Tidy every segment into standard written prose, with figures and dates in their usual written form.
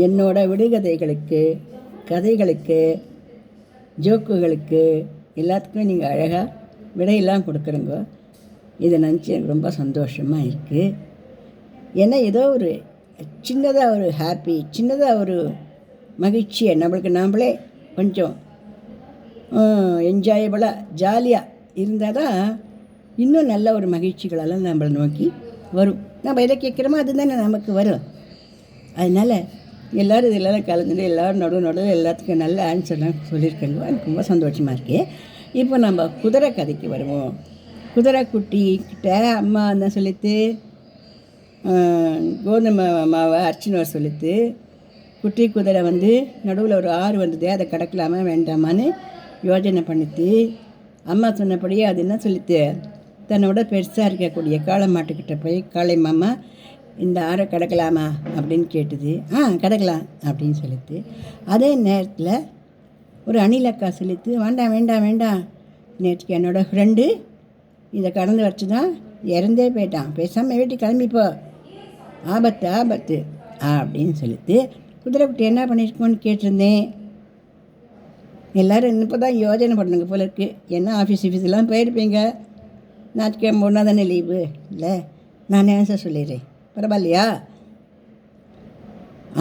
என்னோடய விடுகதைகளுக்கு, கதைகளுக்கு, ஜோக்குகளுக்கு எல்லாத்துக்கும் நீங்கள் அழகாக விடையெல்லாம் கொடுக்குறீங்க. இதை நினச்சி எனக்கு ரொம்ப சந்தோஷமாக இருக்குது. ஏன்னா ஏதோ ஒரு சின்னதாக ஒரு ஹாப்பி, சின்னதாக ஒரு மகிழ்ச்சியை நம்மளுக்கு நாம்ளே கொஞ்சம் என்ஜாயபுளாக ஜாலியாக இருந்தால் தான் இன்னும் நல்ல ஒரு மகிழ்ச்சிகளெல்லாம் நம்மளை நோக்கி வரும். நம்ம எதை கேட்குறோமோ அது தானே நமக்கு வரும். அதனால் எல்லோரும் இதெல்லாம் கலந்துட்டு எல்லோரும் நடுவு எல்லாத்துக்கும் நல்ல ஆன்சர்லாம் சொல்லியிருக்காங்க. எனக்கு ரொம்ப சந்தோஷமாக இருக்குது. இப்போ நம்ம குதிரை கதைக்கு வருவோம். குதிரை குட்டிக்கிட்ட அம்மா என்ன சொல்லித்து, கோதுமை மாவை அர்ச்சனை வர சொல்லித்து, குட்டி குதிரை வந்து நடுவில் ஒரு ஆறு வந்தது, அதை கடக்கலாமா வேண்டாமான்னு யோஜனை பண்ணித்து. அம்மா சொன்னபடியே அது என்ன சொல்லித்து, தன்னோட பெருசாக இருக்கக்கூடிய காளை மாட்டுக்கிட்ட போய், காளை மாமா இந்த ஆறை கடக்கலாமா அப்படின்னு கேட்டுது. கடக்கலாம் அப்படின்னு சொல்லித்து. அதே நேரத்தில் ஒரு அணிலக்கா சொல்லித்து, வேண்டாம் வேண்டாம் வேண்டாம், நேற்றுக்கு என்னோடய ஃப்ரெண்டு இதை கடந்து வச்சு தான் இறந்தே போயிட்டான், பேசாமல் வீட்டுக்கு கிளம்பிப்போ, ஆபத்து ஆபத்து அப்படின்னு சொல்லிட்டு குதிரைக்குட்டி என்ன பண்ணியிருக்கோன்னு கேட்டிருந்தேன். எல்லோரும் இப்போ தான் யோஜனை பண்ணுங்க போல இருக்குது. என்ன ஆஃபீஸ்லாம் போயிருப்பீங்க, ஞாயிற்றுக்கிழமை ஒன்றா தானே லீவு இல்லை, நான் ஆன்சர் சொல்லிடுறேன், பரவாயில்லையா?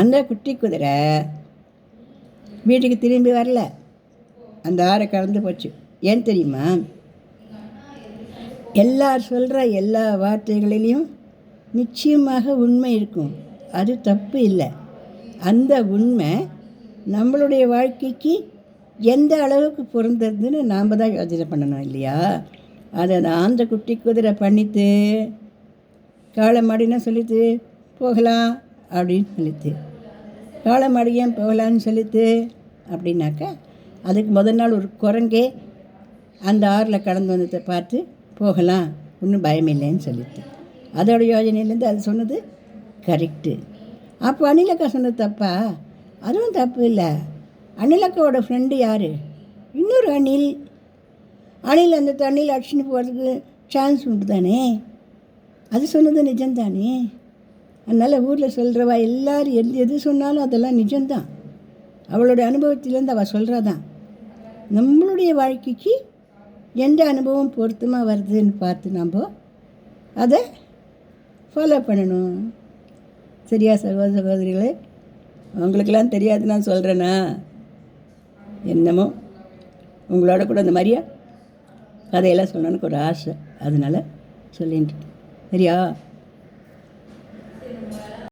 அந்த குட்டி குதிரை வீட்டுக்கு திரும்பி வரல, அந்த ஆறை கடந்து போச்சு. ஏன் தெரியுமா? எல்லார் சொல்கிற எல்லா வார்த்தைகளிலையும் நிச்சயமாக உண்மை இருக்கும், அது தப்பு இல்லை. அந்த உண்மை நம்மளுடைய வாழ்க்கைக்கு எந்த அளவுக்கு பொருந்ததுன்னு நாம் தான் யோசனை பண்ணணும் இல்லையா? அதை அந்த குட்டி குதிரை பண்ணித்து காளை மாடினா சொல்லித்து போகலாம் அப்படின்னு சொல்லித்து. காளை மாடி ஏன் போகலான்னு சொல்லித்து அப்படின்னாக்கா, அதுக்கு முதல் நாள் ஒரு குரங்கே அந்த ஆறில் கடந்து வந்ததை பார்த்து போகலாம், ஒன்றும் பயமில்லைன்னு சொல்லிட்டு, அதோட யோஜனையிலேருந்து அது சொன்னது கரெக்டு. அப்போ அணிலக்கா சொன்னது தப்பா? அதுவும் தப்பு இல்லை. அணிலக்காவோட ஃப்ரெண்டு யார்? இன்னொரு அணில். அணில் அந்த தண்ணியில் அடிச்சுன்னு போகிறதுக்கு சான்ஸ் உண்டு தானே, அது சொன்னது நிஜம்தானே. அதனால் ஊரில் சொல்கிறவா எல்லோரும் எது சொன்னாலும் அதெல்லாம் நிஜம்தான். அவளுடைய அனுபவத்திலேருந்து அவள் சொல்கிறதான். நம்மளுடைய வாழ்க்கைக்கு எந்த அனுபவம் பொருத்தமாக வருதுன்னு பார்த்து நம்ம அதை ஃபாலோ பண்ணணும். சரியா சகோதரிகளே? உங்களுக்கெல்லாம் தெரியாது நான் சொல்கிறேன்னா, என்னமோ உங்களோட கூட இந்த மாதிரியா கதையெல்லாம் சொல்லணுன்னு ஒரு ஆசை, அதனால் சொல்லிட்டு சரியா?